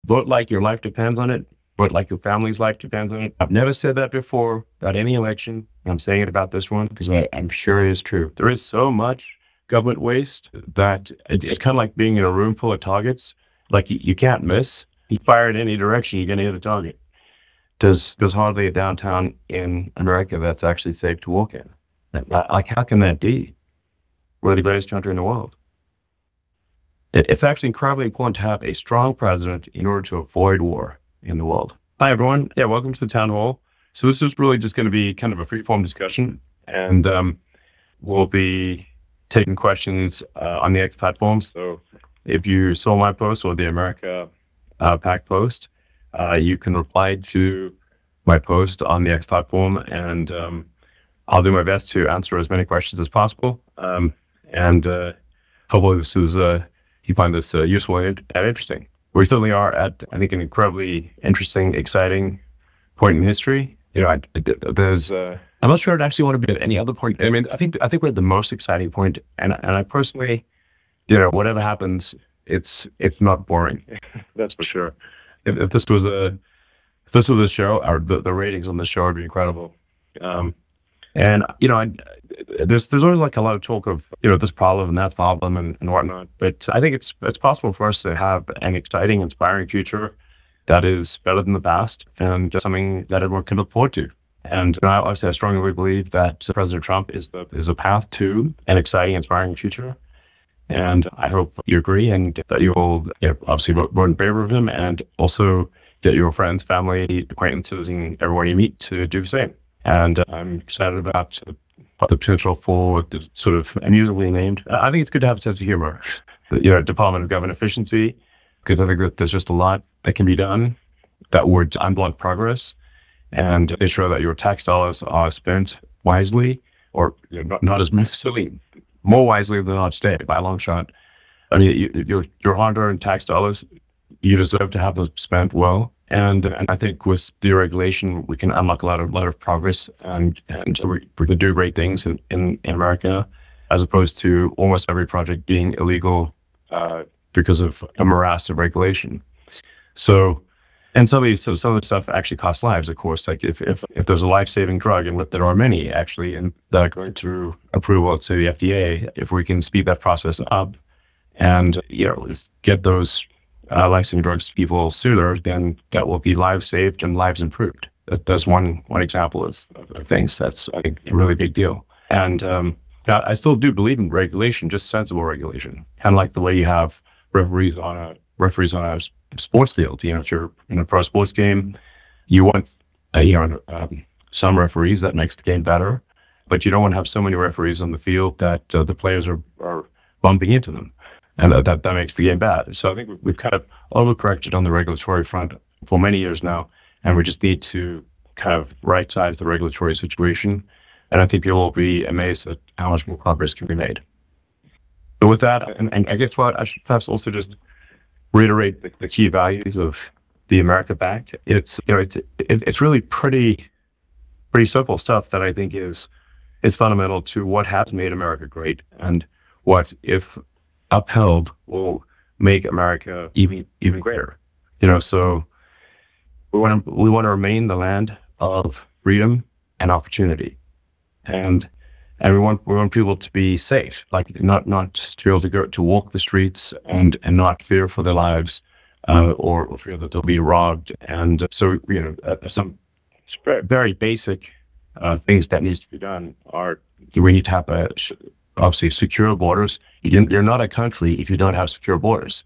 vote like your life depends on it. Vote like your family's life depends on it. I've never said that before about any election. I'm saying it about this one because I'm sure it is true. There is so much government waste that it's kind of like being in a room full of targets. Like you can't miss. You fire in any direction, you're going to hit a target. There's hardly a downtown in America that's actually safe to walk in. Like, how can that be? We're the greatest country in the world. It's actually incredibly important to have a strong president in order to avoid war in the world. Hi, everyone. Yeah, welcome to the town hall. So this is really just going to be kind of a free-form discussion, and we'll be taking questions on the X platform. So if you saw my post or the America Pack post, you can reply to my post on the X platform, and I'll do my best to answer as many questions as possible. And hopefully this is, you find this useful and interesting. We certainly are at, I think, an incredibly interesting, exciting point in history. You know, there's, I'm not sure I'd actually want to be at any other point. I mean, I think we're at the most exciting point, and I personally, you know, whatever happens, it's not boring. That's for sure. If this was a show, or the ratings on the show would be incredible. And you know, there's always like a lot of talk of, you know, this problem and that problem and whatnot. But I think it's possible for us to have an exciting, inspiring future that is better than the past and just something that everyone can look forward to. And I strongly believe that President Trump is a path to an exciting, inspiring future. And I hope you agree and that you will obviously vote in favor of him, and also get your friends, family, acquaintances, and everyone you meet to do the same. And I'm excited about the potential for the sort of amusingly named. I think it's good to have a sense of humor. You know, Department of Government Efficiency, because I think that there's just a lot that can be done that would unblock progress and ensure that your tax dollars are spent wisely, or not as necessarily more wisely than not today by a long shot. I mean, your hard-earned tax dollars, you deserve to have them spent well. And I think with deregulation, we can unlock a lot of progress, and we can do great things in America, as opposed to almost every project being illegal because of a morass of regulation. So, and some of the stuff actually costs lives, of course. Like if there's a life-saving drug, and there are many actually, and that are going through approval to the FDA, if we can speed that process up, and get those life-saving drugs to people sooner, then that will be lives saved and lives improved. That's one example of things that's, I think, a really big deal. And I still do believe in regulation, just sensible regulation, kind of like the way you have referees on a sports field. You know, if you're in a pro sports game, you want some referees. That makes the game better, but you don't want to have so many referees on the field that the players are bumping into them. And that makes the game bad. So I think we've kind of overcorrected on the regulatory front for many years now, and we just need to kind of right-size the regulatory situation. And I think people will be amazed at how much more progress can be made. So with that, and I guess what I should perhaps also just reiterate the key values of the America Pact. It's really pretty simple stuff that I think is fundamental to what has made America great, and what, if upheld, will make America even greater. You know, so we want to remain the land of freedom and opportunity, and we want people to be safe, like not to be able to go to walk the streets and not fear for their lives, or fear that they'll be robbed. And so some very basic things that needs to be done are, we need to have obviously secure borders. You're not a country if you don't have secure borders.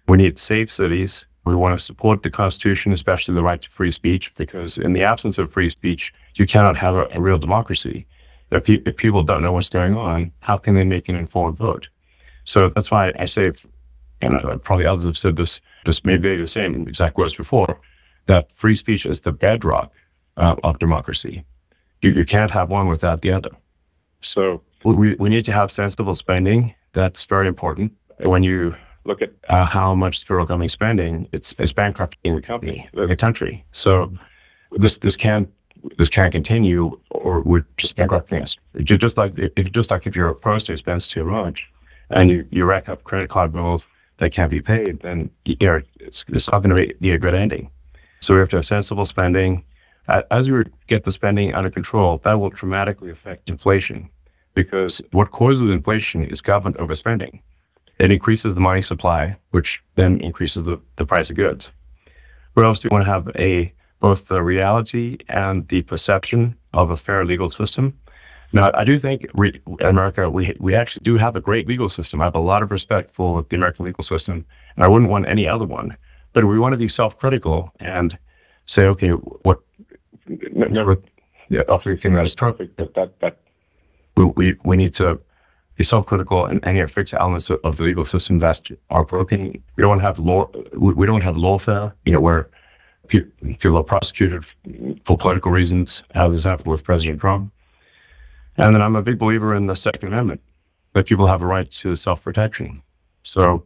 We need safe cities. We want to support the Constitution, especially the right to free speech, because in the absence of free speech, you cannot have a real democracy. If people don't know what's going on, how can they make an informed vote? So that's why I say, and probably others have said this, just maybe the same exact words before, that free speech is the bedrock of democracy. You can't have one without the other. So we need to have sensible spending. That's very important. When you look at how much the federal government is spending, it's bankrupting the country. So this can't continue, or we're just bankrupting us. Just like if you're a pro who spends too much and you rack up credit card bills that can't be paid, then it's not going to be a good ending. So we have to have sensible spending. As we get the spending under control, that will dramatically affect inflation, because what causes inflation is government overspending. It increases the money supply, which then increases the price of goods. What else do you want to have? Both the reality and the perception of a fair legal system. Now, I do think in America, we actually do have a great legal system. I have a lot of respect for the American legal system, and I wouldn't want any other one. But we want to be self-critical and say, okay, never everything that is perfect. That we need to be self-critical and fix elements of the legal system that are broken. We don't have law. We don't have lawfare. Where people are prosecuted for political reasons, as has happened with President Trump. And then I'm a big believer in the Second Amendment, that people have a right to self-protection. So,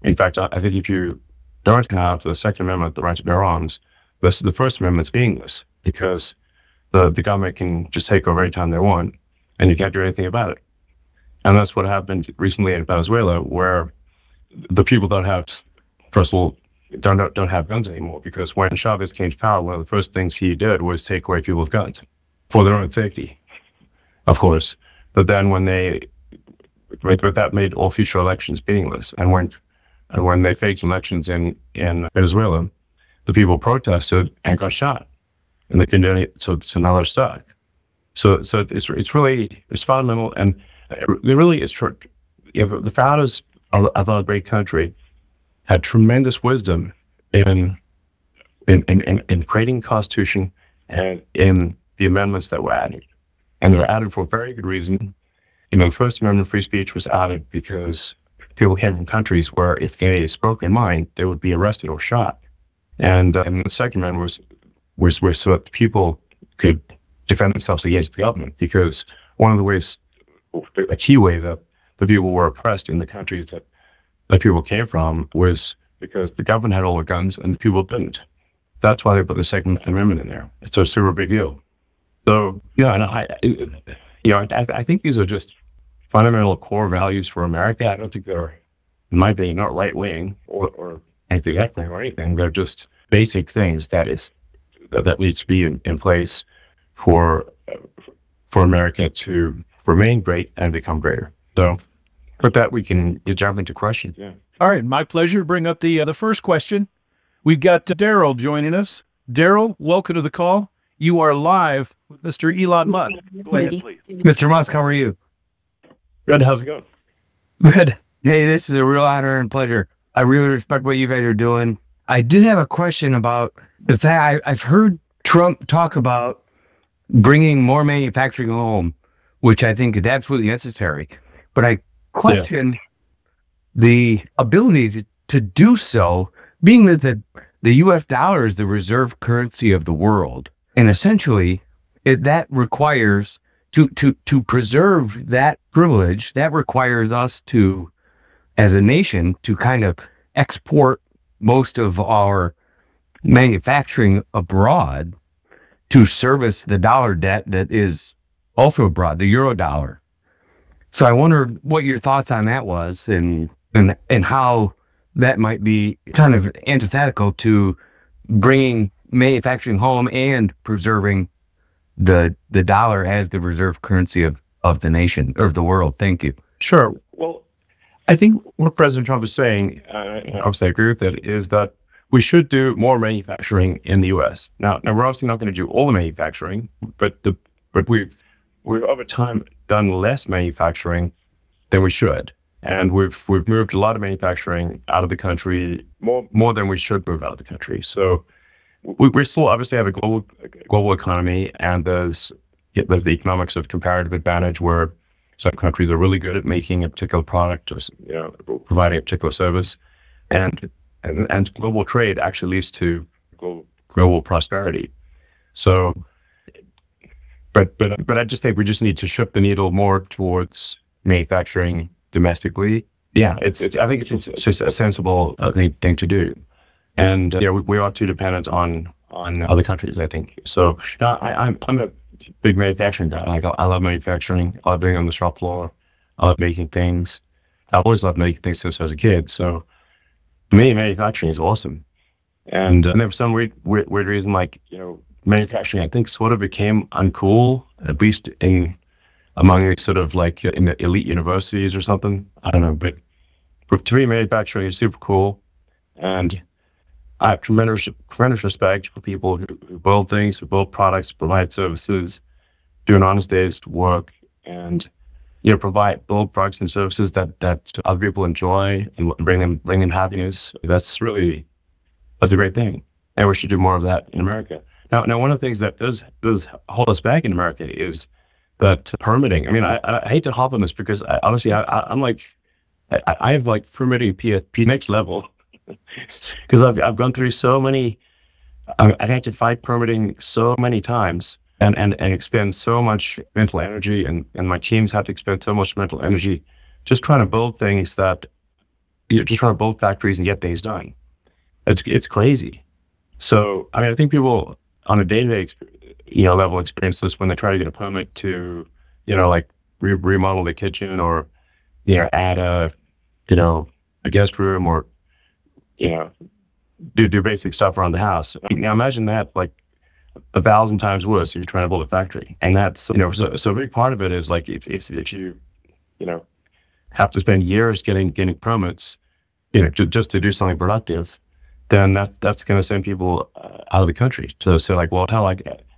in fact, I think if you don't have the Second Amendment, the right to bear arms, the First Amendment's meaningless, because the government can just take over any time they want, and you can't do anything about it. And that's what happened recently in Venezuela, where the people don't have, first of all, don't have guns anymore, because when Chavez came to power, one of the first things he did was take away people with guns for their own safety, of course. But then that made all future elections meaningless. And when they faked elections in Venezuela, the people protested and got shot, and they couldn't do it. So now they're stuck. So it's fundamental, and it really is true. The founders of our great country had tremendous wisdom in creating the Constitution and in the amendments that were added. And they were added for a very good reason. The First Amendment free speech was added because people came from countries where if they spoke their mind, they would be arrested or shot. And the Second Amendment was so that people could defend themselves against the government, because one of the ways, a key way that the people were oppressed in the countries that people came from was because the government had all the guns and the people didn't. That's why they put the Second Amendment in there. It's a super big deal. So, and I think these are just fundamental core values for America. I don't think they're, in my opinion, not right-wing or anti-ethnic or anything. They're just basic things that needs to be in place for America to remain great and become greater. So, with that, we can jump into questions. Yeah. All right, my pleasure to bring up the first question. We've got Daryl joining us. Daryl, welcome to the call. You are live with Mr. Elon Musk. Go ahead, please. Mr. Musk, how are you? Good. How's it going? Good. Hey, this is a real honor and pleasure. I really respect what you guys are doing. I did have a question about the fact I've heard Trump talk about bringing more manufacturing home, which I think is absolutely necessary. But I question the ability to do so, being that the U.S. dollar is the reserve currency of the world. And essentially, that requires, to preserve that privilege, that requires us to, as a nation, to kind of export most of our manufacturing abroad to service the dollar debt that is also abroad, the euro dollar. So I wonder what your thoughts on that was, and how that might be kind of antithetical to bringing manufacturing home and preserving the dollar as the reserve currency of the nation, or of the world. Thank you. Sure. Well, I think what President Trump is saying, obviously I agree with it, is that we should do more manufacturing in the U.S. Now we're obviously not going to do all the manufacturing, but we've over time done less manufacturing than we should. And we've moved a lot of manufacturing out of the country, more than we should move out of the country. So we still obviously have a global economy, and there's the economics of comparative advantage, where some countries are really good at making a particular product or providing a particular service, and global trade actually leads to global prosperity. So, but I just think we just need to shift the needle more towards manufacturing domestically. Yeah, I think it's just a sensible thing to do. And we are too dependent on other countries, I think. So I'm a big manufacturing guy. I love manufacturing. I love being on the shop floor. I love making things. I've always loved making things since I was a kid. So To me, manufacturing is awesome. And there was some weird reason, like, manufacturing, I think, sort of became uncool, at least among sort of like in the elite universities or something. I don't know, but to me, manufacturing is super cool. And I have tremendous respect for people who build things, who build products, provide services, do an honest day's work, and build products and services that other people enjoy and bring them happiness. That's a great thing, and we should do more of that in America. Now, one of the things that does hold us back in America is that permitting. I mean, I hate to hop on this because honestly, I'm like, I have like permitting next level because I've gone through so many. I've had to fight permitting so many times and expend so much mental energy, and my teams have to expend so much mental energy just trying to build things just trying to build factories and get things done. It's crazy. So, I mean, I think people on a day-to-day, level experience this when they try to get a permit to, like remodel the kitchen or, add a guest room or, do basic stuff around the house. Now imagine that like 1,000 times worse if you're trying to build a factory. And that's, so a big part of it is like if you, have to spend years getting permits, just to do something productive, then that's going to send people out of the country. So like, well,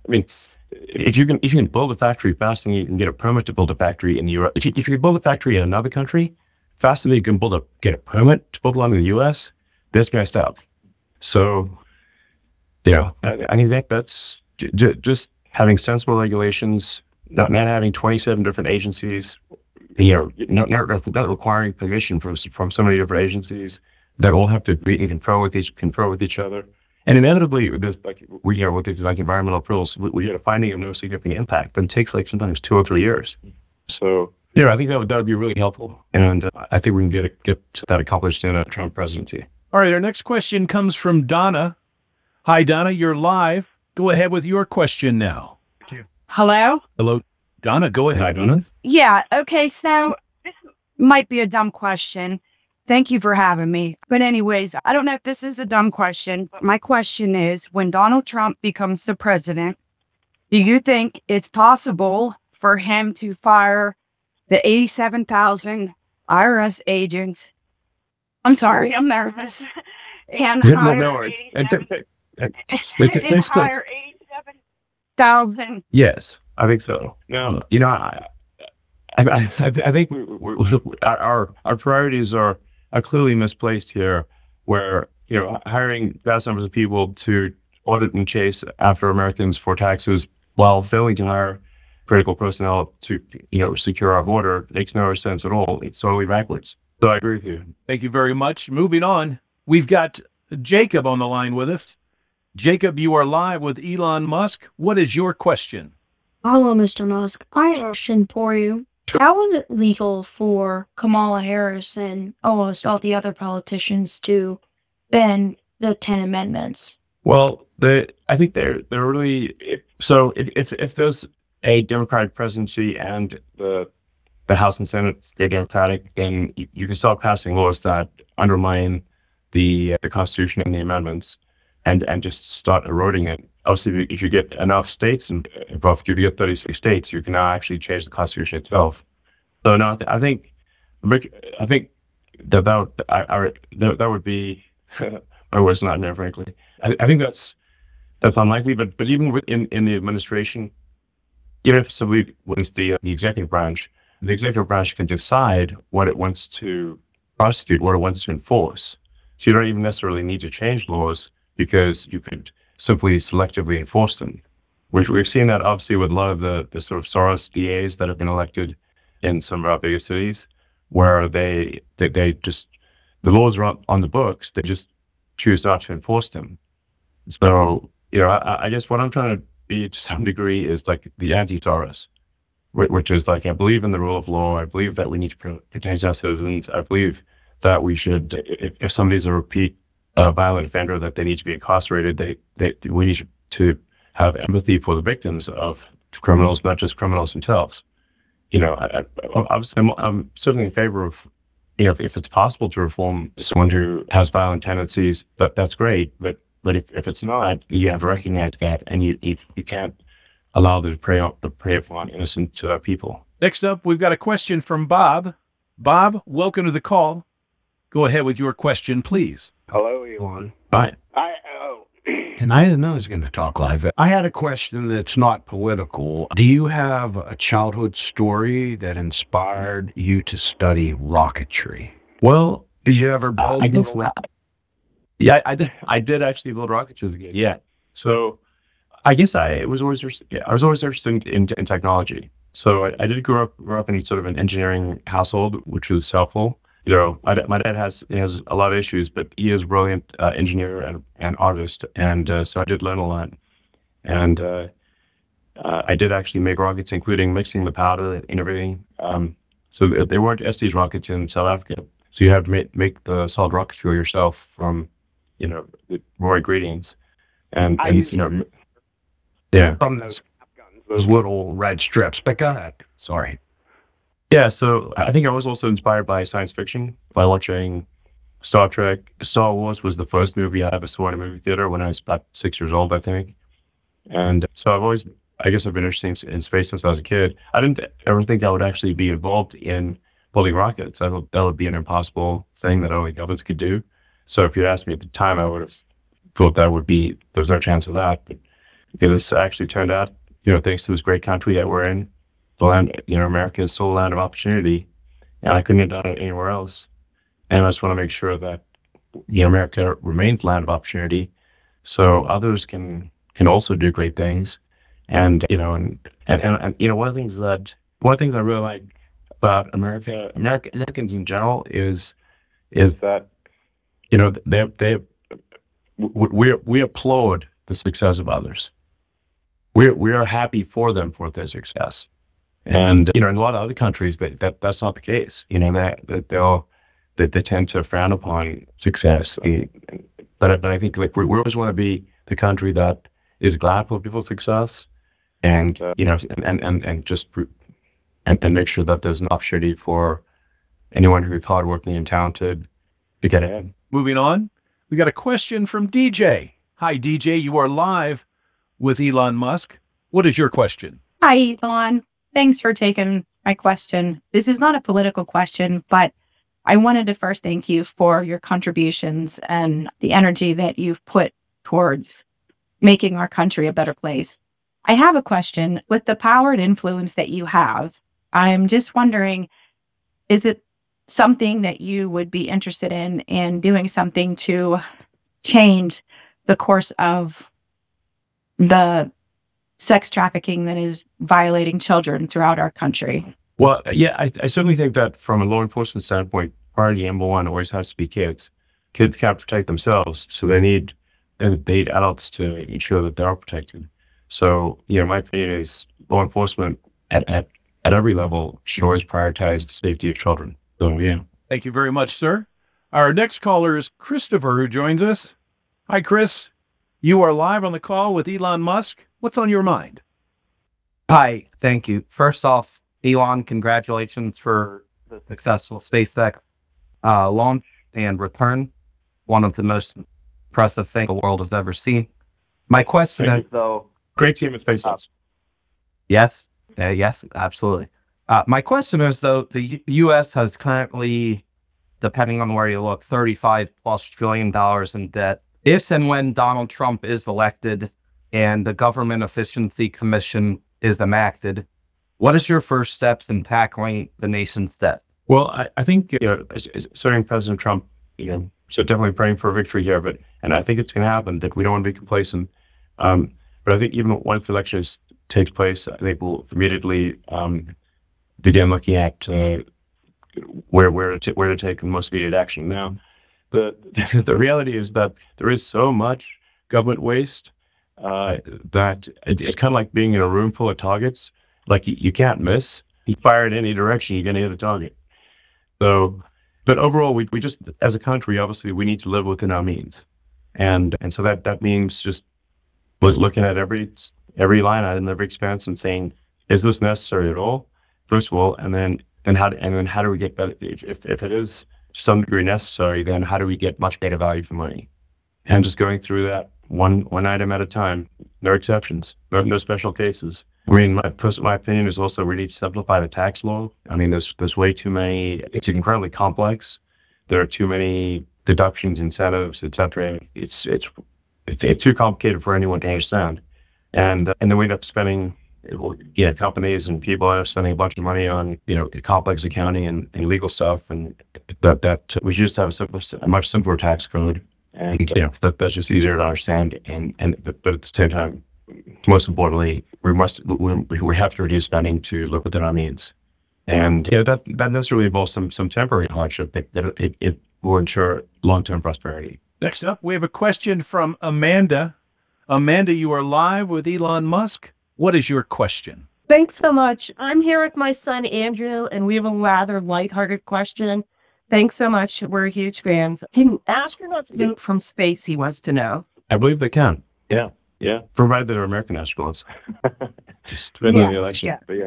if you can build a factory faster than you can get a permit to build a factory in Europe, if you can build a factory in another country faster than you can get a permit to build one in the U.S., this kind of stuff. So, I think that's just having sensible regulations, not having 27 different agencies, not requiring permission from so many different agencies that all have to be in confer with each other. And inevitably, with these like environmental approvals, we get a finding of no significant impact, but it takes like sometimes 2 or 3 years. So, I think that would be really helpful. And I think we can get that accomplished in a Trump presidency. All right, our next question comes from Donna. Hi, Donna, you're live. Go ahead with your question now. Thank you. Hello? Hello, Donna, go ahead. Hi, Donna. Yeah, okay, so this might be a dumb question. Thank you for having me. But anyways, I don't know if this is a dumb question, but my question is, when Donald Trump becomes the president, do you think it's possible for him to fire the 87,000 IRS agents? I'm sorry, I'm nervous. And hire 87,000. Yes, I think so. No, I think our priorities are clearly misplaced here, where hiring vast numbers of people to audit and chase after Americans for taxes while failing to hire critical personnel to secure our border makes no sense at all. It's totally backwards. So I agree with you. Thank you very much. Moving on, we've got Jacob on the line with us. Jacob, you are live with Elon Musk. What is your question? Hello, Mr. Musk. I have a question for you. How is it legal for Kamala Harris and almost all the other politicians to bend the 10 amendments? Well, I think they're really, so if there's a Democratic presidency and the House and Senate stay Democratic, then you can start passing laws that undermine the Constitution and the amendments and just start eroding it. Obviously, if you get enough states, and if you get 36 states, you can now actually change the Constitution itself. So no, I think that would be, my word's not in there, frankly. I think that's unlikely, but even in the administration, even if somebody wins the executive branch can decide what it wants to prosecute, what it wants to enforce. So you don't even necessarily need to change laws because you could simply selectively enforce them. We've seen that obviously with a lot of the sort of Soros DAs that have been elected in some of our bigger cities, where they just, the laws are on the books, they just choose not to enforce them. So, I guess what I'm trying to be to some degree is like the anti-Soros, which is like, I believe in the rule of law. I believe that we need to protect our citizens. I believe that we should, if somebody's a repeat violent offender, that they need to be incarcerated. We need to have empathy for the victims of criminals, not just criminals themselves. I'm certainly in favor of, if it's possible to reform someone who has violent tendencies, that's great. But if it's not, you have to recognize that, and you can't allow the prey upon innocent people. Next up, we've got a question from Bob. Bob, welcome to the call. Go ahead with your question, please. Hello, Elon. Hi. And I didn't know I was going to talk live. I had a question that's not political. Do you have a childhood story that inspired you to study rocketry? Well, Did you ever build? Yeah, I did actually build rockets as a kid. Yeah. So I guess I was always interested in technology. So I did grow up in sort of an engineering household, which was helpful. You know, my dad has a lot of issues, but he is a brilliant engineer and artist, and so I did learn a lot. And I did actually make rockets, including mixing the powder and everything. So there weren't Estes rockets in South Africa, so you have to make the solid rocket fuel yourself from, you know, the raw ingredients, and you know, yeah, From those little red strips. But go ahead. Sorry. yeah. So I think I was also inspired by science fiction by watching Star Trek. Star Wars was the first movie I ever saw in a movie theater when I was about 6 years old, I think. And so I guess I've been interested in space since I was a kid. I didn't ever think I would actually be involved in building rockets. I thought that would be an impossible thing that only governments could do. So if you'd asked me at the time, I would have thought there's no chance of that. But this actually turned out, you know, thanks to this great country that we're in, the land, you know, America is sole land of opportunity, and I couldn't have done it anywhere else. And I just want to make sure that, you know, America remains land of opportunity, so others can also do great things. And you know, and you know, one of the things I really like about Americans in general is that, you know, we applaud the success of others. We are happy for them for their success. And you know, in a lot of other countries, but that's not the case. You know, they tend to frown upon success. But I think like we always want to be the country that is glad for people's success, and you know, and just and make sure that there's an opportunity for anyone who's hardworking and talented to get in. Moving on, we got a question from DJ. Hi, DJ. You are live with Elon Musk. What is your question? Hi, Elon. Thanks for taking my question. This is not a political question, but I wanted to first thank you for your contributions and the energy that you've put towards making our country a better place. I have a question. With the power and influence that you have, I'm just wondering, is it something that you would be interested in doing something to change the course of the sex trafficking that is violating children throughout our country? Well, yeah, I certainly think that from a law enforcement standpoint, priority number one always has to be kids. Kids can't protect themselves, so they need adults to ensure that they are protected. So, you know, my opinion is law enforcement at every level should always prioritize the safety of children. So, yeah. Thank you very much, sir. Our next caller is Christopher, who joins us. Hi, Chris. You are live on the call with Elon Musk. What's on your mind? Hi, thank you. First off, Elon, congratulations for the successful SpaceX launch and return. One of the most impressive things the world has ever seen. My question is, though, Great team at SpaceX. yes, absolutely. My question is, though, the U.S. has currently, depending on where you look, $35+ trillion in debt. If and when Donald Trump is elected and the Government Efficiency Commission is enacted, what is your first steps in tackling the nation's debt? Well, I think, you know, starting President Trump, you know, so definitely praying for a victory here, and I think it's going to happen, that we don't want to be complacent. But I think even once the elections takes place, I think we'll immediately begin looking at where to take the most immediate action. Now, the reality is that there is so much government waste that it's kind of like being in a room full of targets. Like you can't miss. You fire in any direction, you're going to hit a target. So, but overall, we just, as a country, obviously, we need to live within our means, and so that means just was looking at every line item, every expense, and saying, is this necessary at all? First of all, and then how do we get better? If it is some degree necessary, then how do we get much better value for money? And just going through that one item at a time, no exceptions, no special cases. I mean, my opinion is also we need to simplify the tax law. I mean, there's way too many. It's incredibly complex. There are too many deductions, incentives, etc. It's too complicated for anyone to understand, and then we end up spending. Companies and people are spending a bunch of money on complex accounting and legal stuff, and that we should just have a much simpler tax code, and that's just easier to understand. But at the same time, most importantly, we have to reduce spending to look within our means, and that necessarily involves some temporary hardship, but it will ensure long-term prosperity. Next up, we have a question from Amanda. Amanda, you are live with Elon Musk. What is your question? Thanks so much. I'm here with my son, Andrew, and we have a rather lighthearted question. Thanks so much. We're huge fans. Can astronauts vote from space, he wants to know? I believe they can. Yeah. Provided they're American astronauts. Just depending on the election. Yeah. But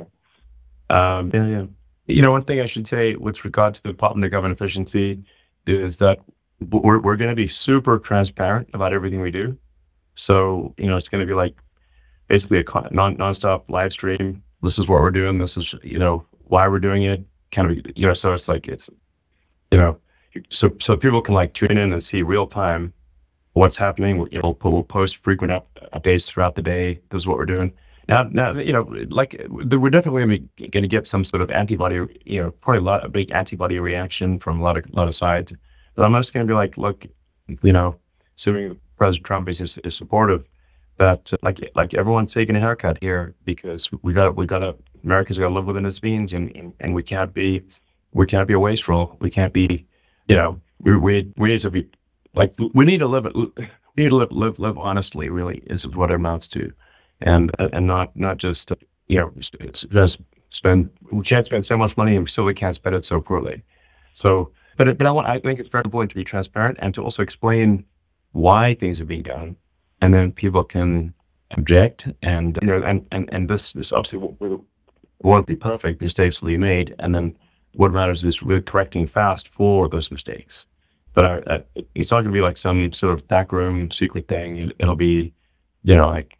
yeah. One thing I should say with regard to the Department of Government Efficiency is that we're going to be super transparent about everything we do. So, it's going to be like, basically a non-stop live stream. This is what we're doing. This is, why we're doing it. Kind of, so it's like, so people can like tune in and see real time what's happening. We'll post frequent updates throughout the day. This is what we're doing. Now, we're definitely going to get some sort of antibody, probably a big antibody reaction from a lot of sides. But I'm just going to be like, look, assuming President Trump is supportive, that like everyone's taking a haircut here because America's got to live within its means, and we can't be a wastrel. We can't be, we need to be like, we need to live honestly, really, is what it amounts to, and not just just spend. We can't spend so much money and still we can't spend it so poorly. So, but I think it's very important to be transparent and to also explain why things are being done. And then people can object, and and this obviously won't be perfect. Mistakes will be made, and then what matters is we're correcting fast for those mistakes. But it's not going to be like some sort of backroom secret thing. It'll be, like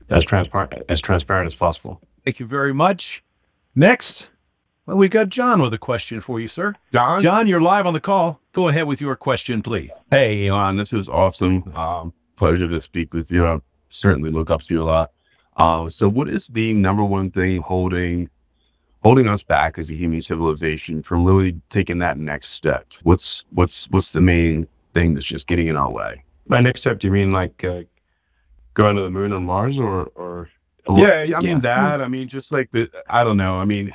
as transparent as possible. Thank you very much. Next, well, we've got John with a question for you, sir. John, you're live on the call. Go ahead with your question, please. Hey, Elon, this is awesome. Pleasure to speak with you. I certainly look up to you a lot. So what is the number one thing holding us back as a human civilization from really taking that next step? What's the main thing that's just getting in our way? By next step, do you mean like going to the moon on Mars or? Yeah, I mean, just like I don't know. I mean,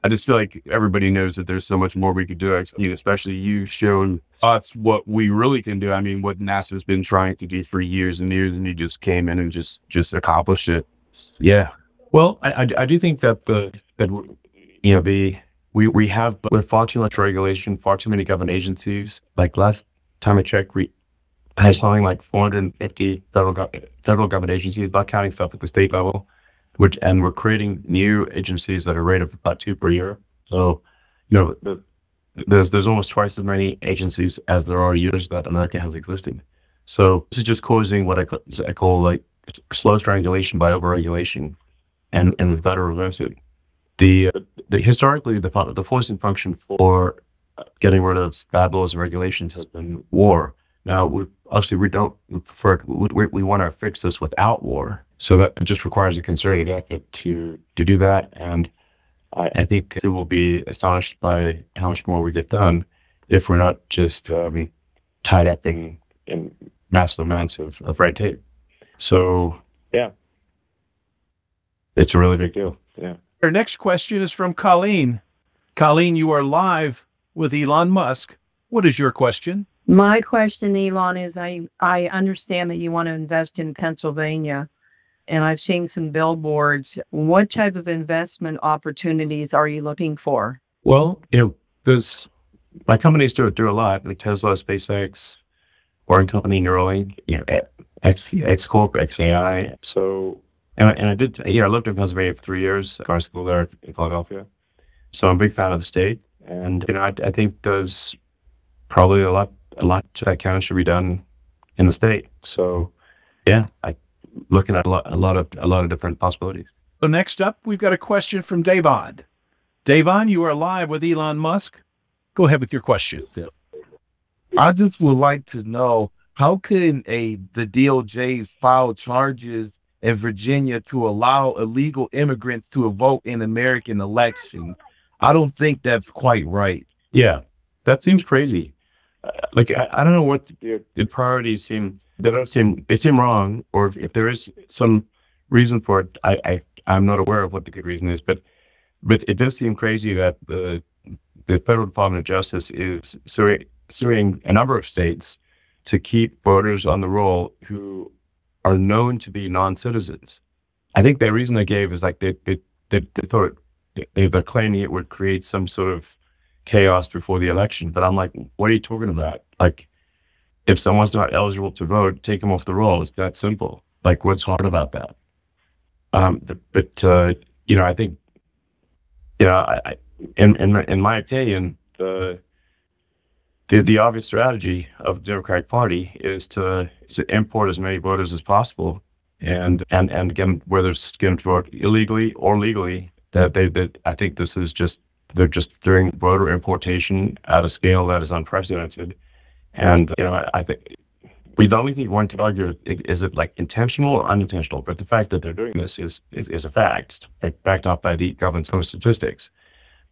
I just feel like everybody knows that there's so much more we could do, especially you showing us what we really can do. I mean, what NASA's been trying to do for years and years, and you just came in and just accomplished it. Yeah. Well, I do think that we have with far too much regulation, far too many government agencies. Like last time I checked, we had something like 450 federal government agencies, about counting stuff at the state level. And we're creating new agencies at a rate of about 2 per year. So, there's almost twice as many agencies as there are users that America has existing. So this is just causing what I call like slow strangulation by overregulation, and the federal reserve. Historically, the forcing function for getting rid of bad laws and regulations has been war. Now, we don't prefer. We want to fix this without war. So that just requires a concerted effort to do that, and I think it will be astonished by how much more we get done if we're not just tied up in massive amounts of red tape. So yeah, it's a really big deal. Yeah. Our next question is from Colleen. Colleen, you are live with Elon Musk. What is your question? My question, Elon, is I understand that you want to invest in Pennsylvania, and I've seen some billboards. What type of investment opportunities are you looking for? Well, there's my companies do a lot, like Tesla, SpaceX, Boring Company, Neuralink, X Corp, XAI. So, and I did, I lived in Pennsylvania for 3 years, car school there in Philadelphia. So I'm a big fan of the state, and I think those probably a lot that kind of should be done in the state. So, yeah, I looking at a lot of different possibilities. So next up, we've got a question from David. David, you are live with Elon Musk. Go ahead with your question. I just would like to know, how can the DOJ file charges in Virginia to allow illegal immigrants to vote in American elections? I don't think that's quite right. Yeah, that seems crazy. I don't know what the priorities seem. They seem wrong, or if there is some reason for it, I'm not aware of what the good reason is. But it does seem crazy that the Federal Department of Justice is suing a number of states to keep voters on the roll who are known to be non-citizens. I think the reason they gave is like they thought they're claiming it would create some sort of chaos before the election. But I'm like, what are you talking about? Like, if someone's not eligible to vote, take them off the roll. It's that simple. Like, what's hard about that? I think, in my opinion, the obvious strategy of the Democratic Party is to import as many voters as possible, and again, whether it's going to vote illegally or legally, I think this is they're just doing voter importation at a scale that is unprecedented. And I think the only thing we want to argue is it like intentional or unintentional, but the fact that they're doing this is a fact, backed up by the government's own statistics.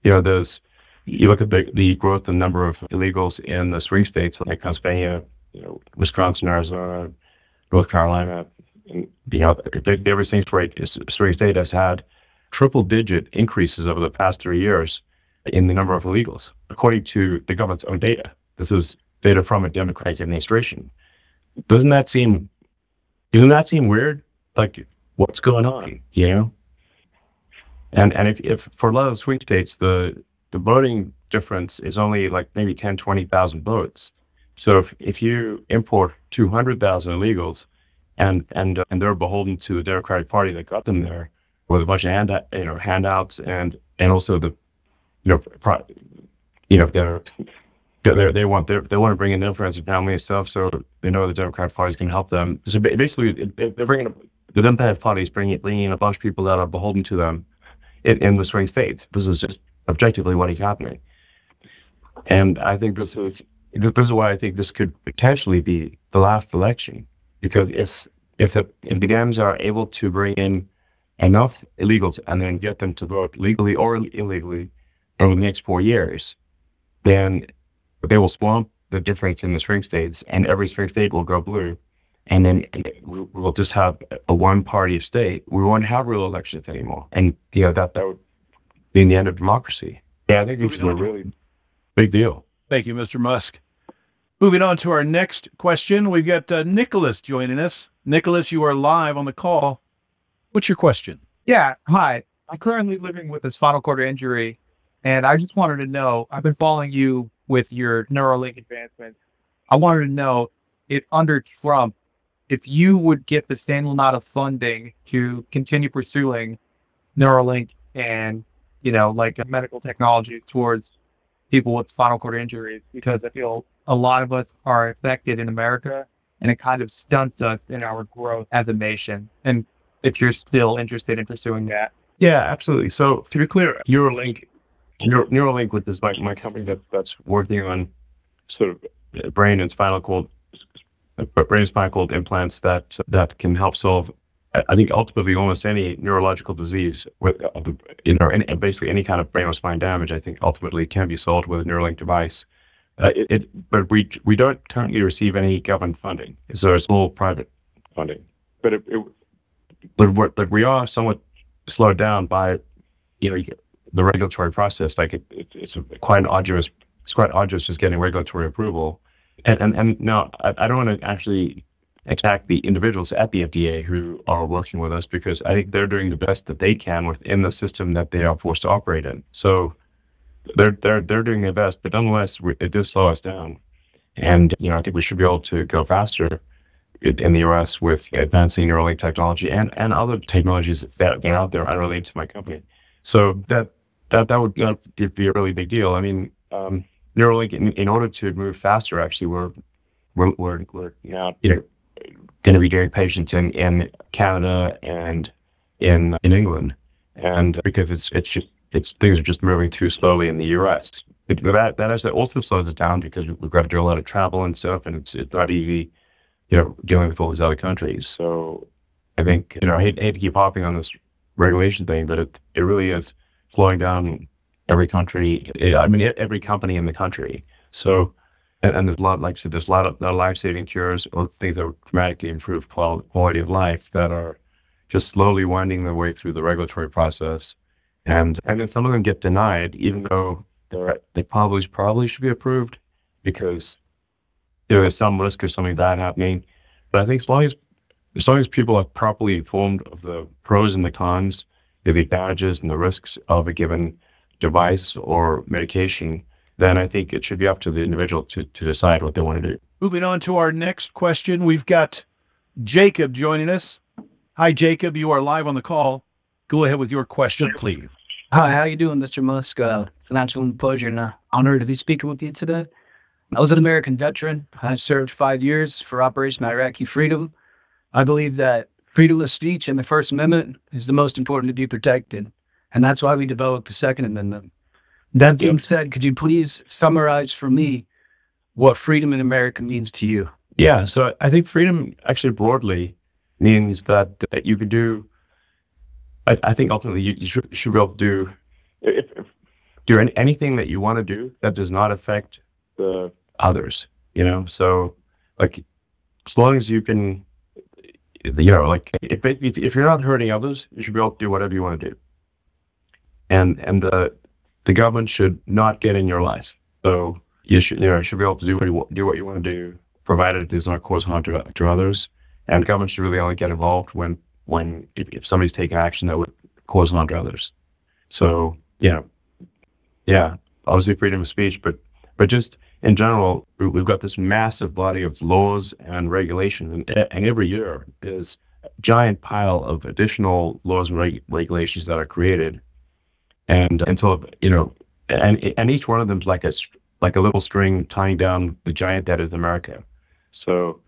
You look at the growth in number of illegals in the swing states like Pennsylvania, Wisconsin, Arizona, North Carolina, and every swing state has had triple-digit increases over the past 3 years in the number of illegals, according to the government's own data. This is data from a Democratic administration. Doesn't that seem weird? Like, what's going on? And if for a lot of swing states, the voting difference is only like maybe 10, 20,000 votes. So if you import 200,000 illegals and they're beholden to the Democratic Party that got them there with a bunch of handouts and also they want to bring in their friends and family and stuff, so they know the Democratic Party can help them. So basically, the Democratic Party is bringing in a bunch of people that are beholden to them in the swing states. This is just objectively what is happening, and I think this is why I think this could potentially be the last election, because if the Dems are able to bring in enough illegals and then get them to vote legally or illegally over the next 4 years, then they will swamp the difference in the swing states, and every swing state will go blue. And then we'll just have a one-party state. We won't have real elections anymore. And that would be the end of democracy. Yeah, I think this is a really big deal. Thank you, Mr. Musk. Moving on to our next question, we've got Nicholas joining us. Nicholas, you are live on the call. What's your question? Yeah, hi. I'm currently living with a spinal cord injury, and I just wanted to know, I've been following you with your Neuralink advancements. I wanted to know if under Trump, if you would get the same amount of funding to continue pursuing Neuralink and, medical technology towards people with spinal cord injuries, because I feel a lot of us are affected in America, and it kind of stunts us in our growth as a nation. And if you're still interested in pursuing that. Yeah, absolutely. So to be clear, Neuralink, which is my company that's working on sort of brain and spinal cord implants that can help solve, I think, ultimately almost any neurological disease with basically any kind of brain or spine damage. I think ultimately can be solved with a Neuralink device. But we don't currently receive any government funding, so it's all private funding. But we are somewhat slowed down by the regulatory process. Like it's quite arduous just getting regulatory approval. And no, I don't want to actually attack the individuals at the FDA who are working with us, because I think they're doing the best that they can within the system that they are forced to operate in. So they're doing their best, but nonetheless, it does slow us down. And I think we should be able to go faster in the U.S. with advancing Neuralink technology and other technologies that are out there unrelated to my company. So that would be a really big deal. I mean, Neuralink, in order to move faster, actually, we're going to be doing patients in Canada and in England, and because it's things are just moving too slowly in the U.S. That actually also slows us down because we've got to do a lot of travel and stuff, and it's not easy, dealing with all these other countries. So I think, I hate to keep hopping on this regulation thing, but it really is slowing down every country. I mean, every company in the country. So, and there's a lot, like I said, there's a lot of life-saving cures or things that dramatically improve quality of life that are just slowly winding their way through the regulatory process. And if some of them get denied, even though they probably should be approved because there's some risk of something bad happening. But I think as long as people are properly informed of the pros and the cons, the advantages and the risks of a given device or medication, then I think it should be up to the individual to decide what they want to do. Moving on to our next question, we've got Jacob joining us. Hi, Jacob. You are live on the call. Go ahead with your question, please. Hi, how you doing, Mr. Musk? It's an absolute pleasure and honor to be speaking with you today. I was an American veteran. I served 5 years for Operation Iraqi Freedom. I believe that freedom of speech and the First Amendment is the most important to be protected, and that's why we developed the Second Amendment. That being said, could you please summarize for me what freedom in America means to you? Yeah, so I think freedom actually broadly means that you could do, I think ultimately you should be able to do anything that you want to do that does not affect the others, So, like, as long as you can, like, if you're not hurting others, you should be able to do whatever you want to do. And the government should not get in your life. So you should be able to do what you want to do, provided it does not cause harm to others. And government should really only get involved if somebody's taking action that would cause harm to others. So yeah, obviously freedom of speech, but just in general, we've got this massive body of laws and regulations, and every year is a giant pile of additional laws and regulations that are created. And until and each one of them is like a little string tying down the giant that is America. So,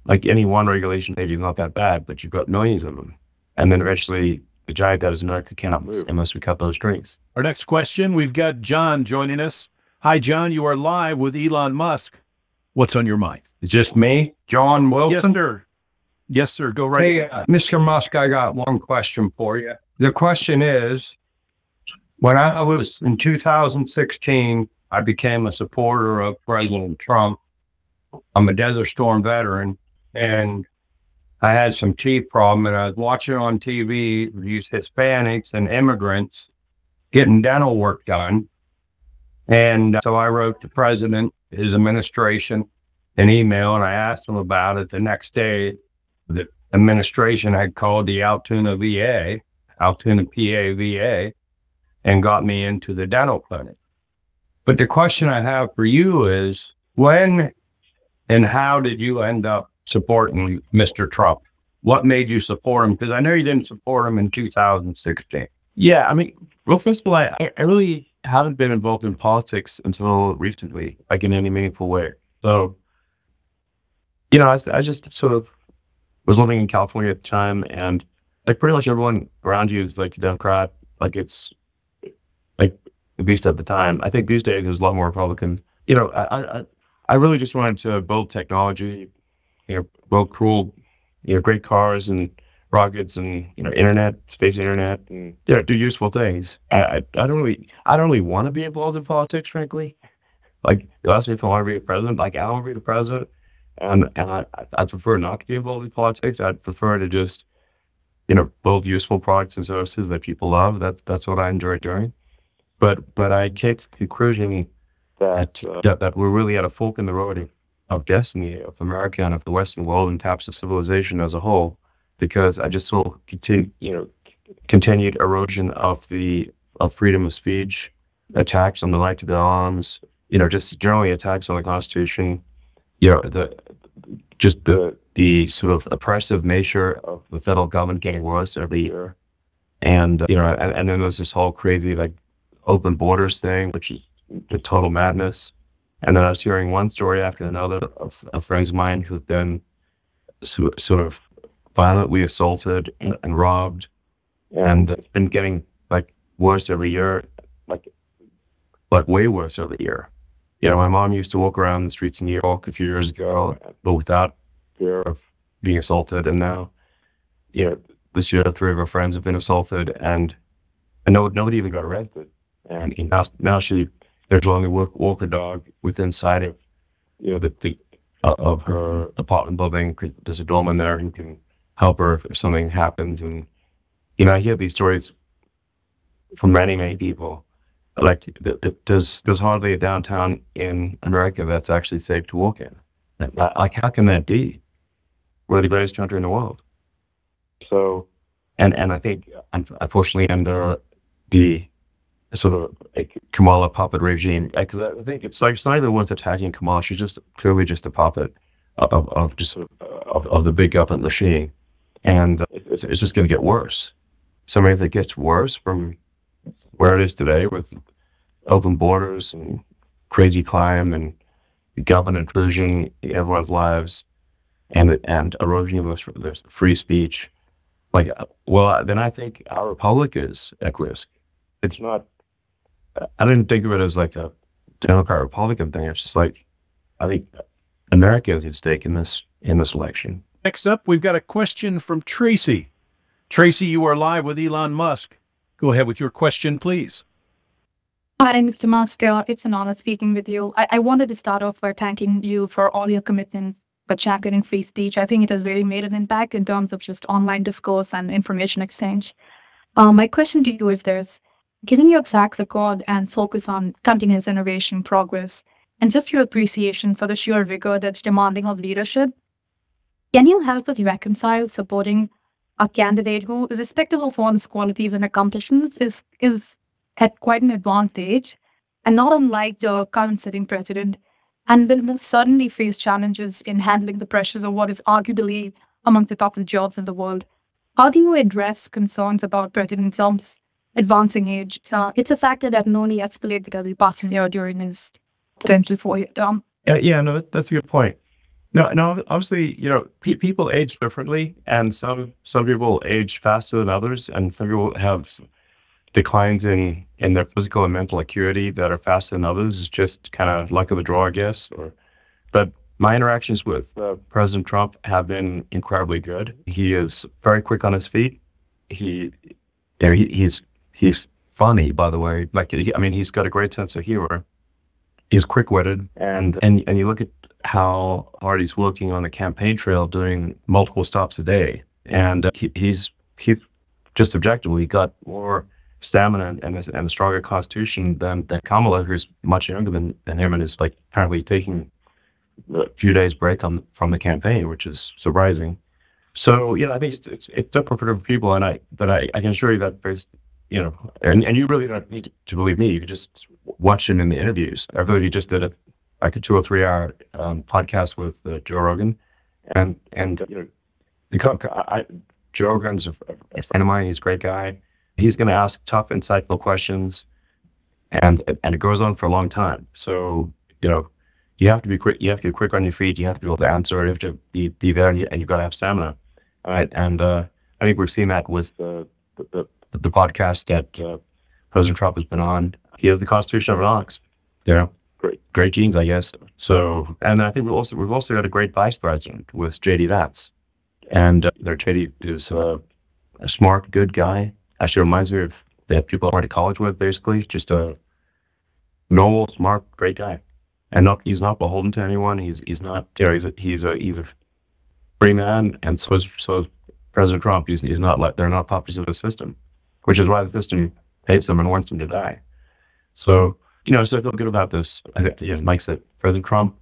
like, any one regulation maybe is not that bad, but you've got millions of them, and then eventually the giant that is America cannot move unless we cut those strings. Our next question, we've got John joining us. Hi, John. You are live with Elon Musk. What's on your mind? It's just me, John Wilson. Yes, sir. Yes, sir. Go right Hey, ahead. Mr. Musk, I got one question for you. The question is, when I was in 2016, I became a supporter of President Trump. I'm a Desert Storm veteran, and I had some teeth problem, and I was watching on TV these Hispanics and immigrants getting dental work done. And so I wrote the president, his administration, an email, and I asked him about it. The next day, the administration had called the Altoona PA VA, and got me into the dental clinic. But the question I have for you is, when and how did you end up supporting Mr. Trump? What made you support him? Because I know you didn't support him in 2016. Yeah, I mean, well, first of all, I really haven't been involved in politics until recently, like in any meaningful way. So, I just sort of was living in California at the time, and like pretty much everyone around you is like a Democrat. Like, it's like the beast at the time. I think these days there's a lot more Republican. I really just wanted to build technology, build cool, great cars and rockets and internet, space internet, and do useful things. I don't really want to be involved in politics, frankly. Like, you ask me if I want to be a president. Like, I don't want to be the president, and I prefer not to be involved in politics. I'd prefer to just build useful products and services that people love. That's what I enjoy doing. But I came to the conclusion that we're really at a fork in the road of destiny of America and of the Western world and perhaps of civilization as a whole, because I just saw continued erosion of freedom of speech, attacks on the right to bear arms, just generally attacks on the Constitution, the sort of oppressive nature of the federal government getting worse every year, and and then there's this whole crazy like open borders thing, which is a total madness. And then I was hearing one story after another of friends of mine who've been sort of violently assaulted and robbed, and it's been getting like worse every year, like way worse every year. You know, my mom used to walk around the streets in New York a few years ago, but without fear of being assaulted. And now, you know, this year, 3 of her friends have been assaulted, and nobody even got arrested. And now they're trying to walk the dog within sight of, you know, of her apartment building. There's a doorman there who can help her if something happens. And, you know, I hear these stories from many people. Like, there's hardly a downtown in America that's actually safe to walk in. Like, how can that be? We're the greatest country in the world. So, and I think, unfortunately, under the sort of like Kamala puppet regime, because I think it's like, it's not even the ones attacking Kamala. She's just clearly just a puppet of the big government machine, and it's just going to get worse. So maybe it gets worse from where it is today, with open borders and crazy crime and government intrusion in everyone's lives, and erosion of their free speech. Like, well, then I think our republic is at risk. It's not. I didn't think of it as like a Democrat Republican thing. It's just like, I think America is at stake in this election. Next up, we've got a question from Tracy. Tracy, you are live with Elon Musk. Go ahead with your question, please. Hi, Mr. Musk. It's an honor speaking with you. I wanted to start off by thanking you for all your commitments for championing free speech. I think it has really made an impact in terms of just online discourse and information exchange. My question to you is this. Given your track record and focus on continuous innovation progress, and just your appreciation for the sheer rigor that's demanding of leadership, can you help us reconcile supporting a candidate who, irrespective of one's qualities and accomplishments, is at quite an advantage, and not unlike the current sitting president, and will suddenly face challenges in handling the pressures of what is arguably among the top jobs in the world? How do you address concerns about President Trump's advancing age? It's a factor that only escalated because he passes here during his potential 4-year term. Yeah, no, that's a good point. No, obviously, you know, people age differently, and some people age faster than others, and some people have declines in their physical and mental acuity that are faster than others. It's just kind of luck of the draw, I guess. But my interactions with President Trump have been incredibly good. He is very quick on his feet. He's funny, by the way. Like, he's got a great sense of humor. He's quick-witted, and you look at how hard he's working on the campaign trail, doing multiple stops a day, and he's just objectively got more stamina and a stronger constitution than Kamala, who's much younger than him, and is like apparently taking a few days break from the campaign, which is surprising. So yeah, I think it's different for different people, and I can assure you that there's, you know, and you really don't need to believe me. You can just watch it in the interviews. I really just did a 2 or 3 hour podcast with Joe Rogan, and you know, Joe Rogan's a friend of mine. He's a great guy. He's going to ask tough, insightful questions, and it goes on for a long time. So, you know, you have to be quick. You have to be quick on your feet. You have to be able to answer. You have to be there, and you've got to have stamina. All right, and I think we've seen that with the podcast that President Trump has been on. He has the Constitution of an ox. You know, great genes, I guess. So, and I think we've also got a great vice president with JD Vance, and their JD is a smart, good guy. Actually reminds me of the people I went to college with, basically. Just a normal, smart, great guy. And he's not beholden to anyone. He's not, you know, he's a free man, and so is President Trump. He's not like, they're not puppets of the system, which is why the system hates them and wants them to die. So, you know, so I feel good about this. As Mike said, President Trump,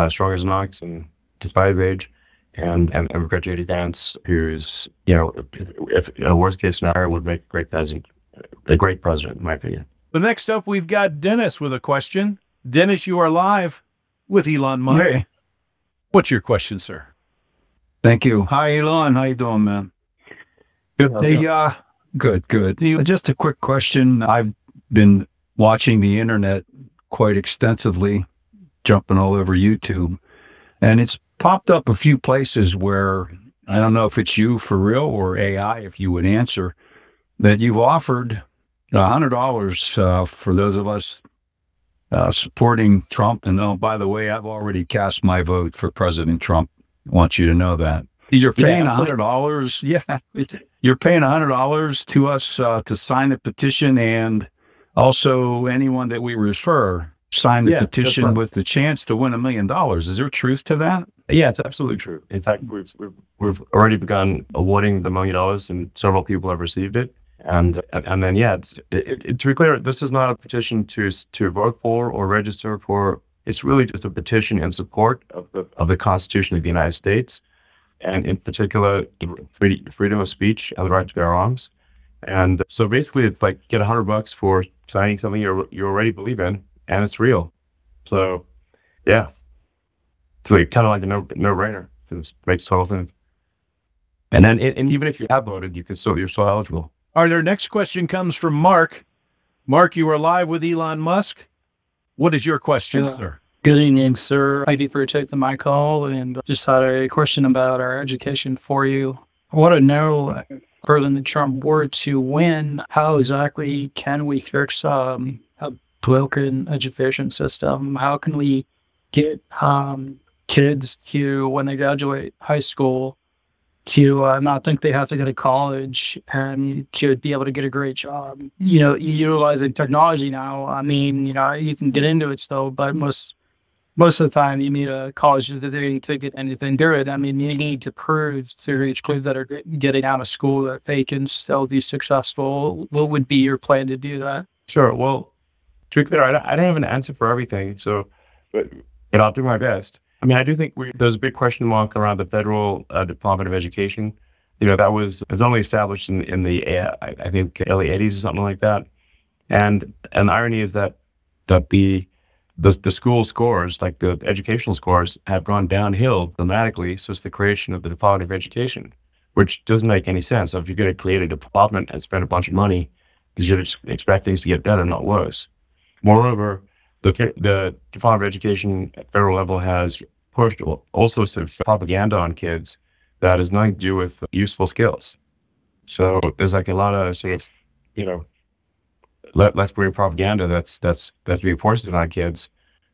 strong as an ox and despite of age, and Democrat JD Vance, who's, you know, if a worst case scenario would make a great president, in my opinion. So next up, we've got Dennis with a question. Dennis, you are live with Elon Musk. Hey. What's your question, sir? Thank you. Hi, Elon. How you doing, man? Good. Hey, good. Just a quick question. I've been watching the internet quite extensively jumping all over YouTube. And it's popped up a few places where, I don't know if it's you for real or AI, if you would answer, that you've offered $100 for those of us supporting Trump. And oh, by the way, I've already cast my vote for President Trump. I want you to know that. You're paying $100. Yeah. You're paying $100 to us to sign the petition, and also anyone that we refer sign the petition with the chance to win $1 million. Is there truth to that? Yeah, it's absolutely true. In fact, we've already begun awarding the $1 million, and several people have received it. And then, yeah, to be clear, this is not a petition to vote for or register for. It's really just a petition in support of the Constitution of the United States, and in particular, freedom of speech and the right to bear arms. And so basically, it's like get $100 for signing something you already believe in, and it's real. So, yeah, it's like kind of like a no-brainer. It makes total sense. And then, and even if you have voted, you're still eligible. Our next question comes from Mark. Mark, you are live with Elon Musk. What is your question, sir? Good evening, sir. Thank you for taking my call, and just had a question about our education for you. I want to know, President Trump were to win, how exactly can we fix a broken education system? How can we get kids to, when they graduate high school, to not think they have to go to college and to be able to get a great job? You know, utilizing technology now, I mean, you know, you can get into it still, but most of the time you need a college degree to get anything good. I mean, you need to prove to each kids that are getting out of school that they can still be successful. What would be your plan to do that? Sure. Well, to be clear, I don't have an answer for everything, but I'll do my best. I mean, I do think there's a big question mark around the federal Department of Education. You know, it was only established in the I think early 80s or something like that. And the irony is that the school scores, like the educational scores, have gone downhill dramatically since the creation of the Department of Education, which doesn't make any sense. So if you're going to create a department and spend a bunch of money, you should expect things to get better, not worse. Moreover, the Department of Education at federal level has pushed all sorts of propaganda on kids that has nothing to do with useful skills. So there's like a lot of, you know, left-wing propaganda that's being forced on kids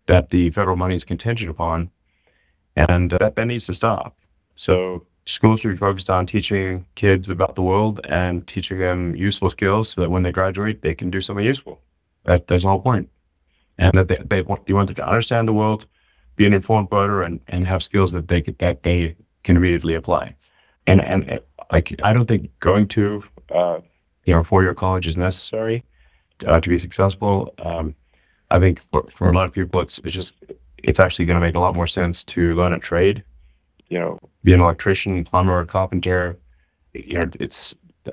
that the federal money is contingent upon, and that needs to stop. So schools should be focused on teaching kids about the world and teaching them useful skills so that when they graduate, they can do something useful. That's the whole point. And that they want them to understand the world, be an informed voter, and have skills that they can immediately apply. And like, I don't think going to a 4-year college is necessary to be successful. I think for a lot of people, it's actually going to make a lot more sense to learn a trade. You know, be an electrician, plumber, carpenter. You know,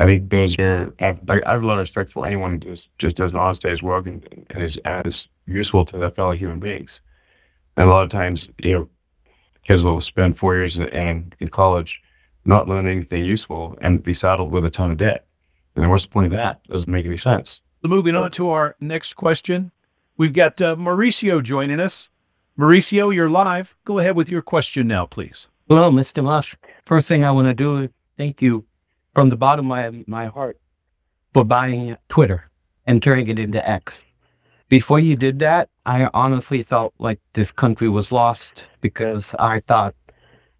I think I have a lot of respect for anyone who just does an honest day's work and is as useful to their fellow human beings. And a lot of times, kids will spend 4 years in college not learning anything useful and be saddled with a ton of debt. And what's the point of that? It doesn't make any sense. Moving on to our next question, we've got Mauricio joining us. Mauricio, you're live. Go ahead with your question now, please. Hello, Mr. Musk. First thing I want to do is thank you from the bottom of my heart for buying Twitter and turning it into X. Before you did that, I honestly felt like this country was lost because I thought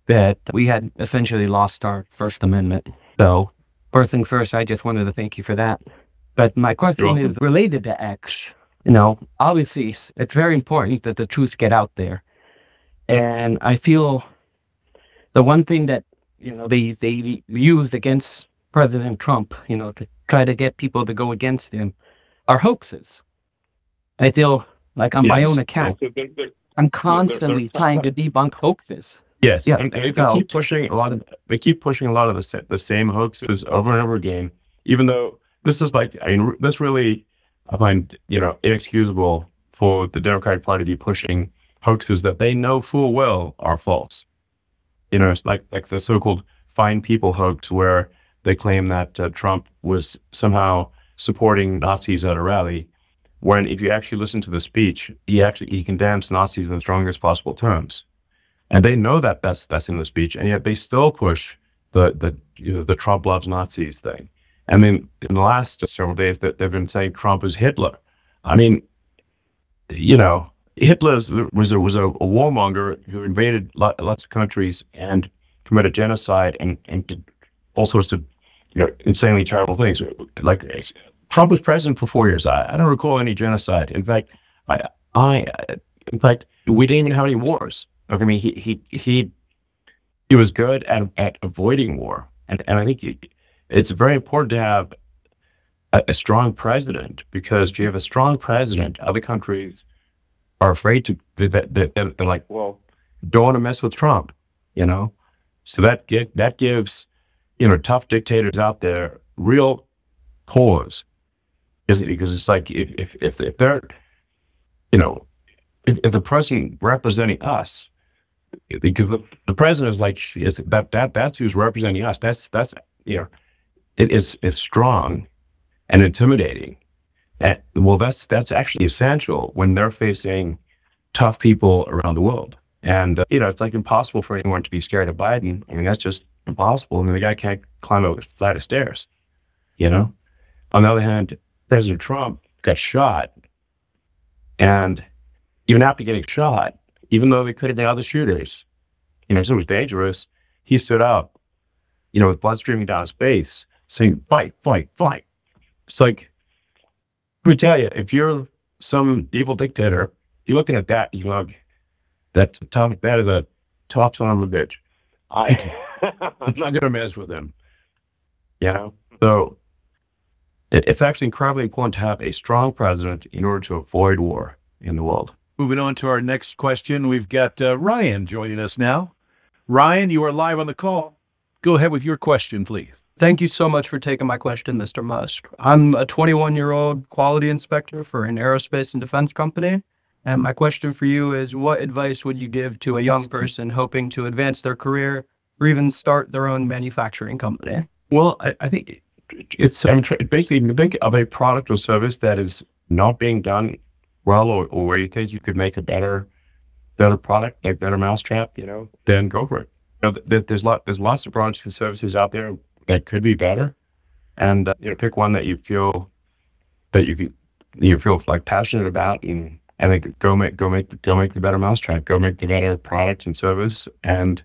that we had essentially lost our First Amendment. So, first thing first, I just wanted to thank you for that. But my question is related to X. You know, obviously, it's very important that the truth get out there. And I feel the one thing that, you know, they used against President Trump, you know, to try to get people to go against him are hoaxes. I feel like on my own account, I'm constantly trying to debunk hoaxes. Yes, yeah. And they keep pushing a lot of the same hoaxes over and over again, even though this is like, I mean, this really, I find, you know, inexcusable for the Democratic Party to be pushing hoaxes that they know full well are false. You know, it's like the so-called fine people hoax where they claim that Trump was somehow supporting Nazis at a rally, when if you actually listen to the speech, he condemns Nazis in the strongest possible terms. And they know that that's in the speech, and yet they still push the Trump loves Nazis thing. I mean, in the last several days, that they've been saying Trump is Hitler. I mean, Hitler was a warmonger who invaded lots of countries and committed genocide and did all sorts of insanely terrible things. Like Trump was president for 4 years. I don't recall any genocide. In fact, we didn't even have any wars. I mean, he was good at avoiding war, and I think it's very important to have a strong president, because you have a strong president, other countries are afraid to. They're like, well, don't want to mess with Trump, So that gives tough dictators out there real pause, because it's like if they're if the president representing us. Because the president is like that's who's representing us. That's it's strong and intimidating. And, well, that's actually essential when they're facing tough people around the world. And it's like impossible for anyone to be scared of Biden. I mean, that's just impossible. I mean, the guy can't climb a flight of stairs. On the other hand, President Trump got shot, and even after getting shot, even though they could have been other shooters, so it was dangerous, he stood up, with blood streaming down his face, saying, fight, fight, fight. It's like, let me tell you, if you're some evil dictator, you're looking at that, that's atomic bat of the top son of a bitch. I'm not going to mess with him. So it's actually incredibly important to have a strong president in order to avoid war in the world. Moving on to our next question, we've got Ryan joining us now. Ryan, you are live on the call. Go ahead with your question, please. Thank you so much for taking my question, Mr. Musk. I'm a 21-year-old quality inspector for an aerospace and defense company. And my question for you is, what advice would you give to a young person hoping to advance their career or even start their own manufacturing company? Well, I think it's basically think of a product or service that is not being done well, or where you think you could make a better product, a better mousetrap, then go for it. There's lots of products and services out there that could be better, and pick one that you feel like passionate about, and go make the better mousetrap, go make the better product and service, and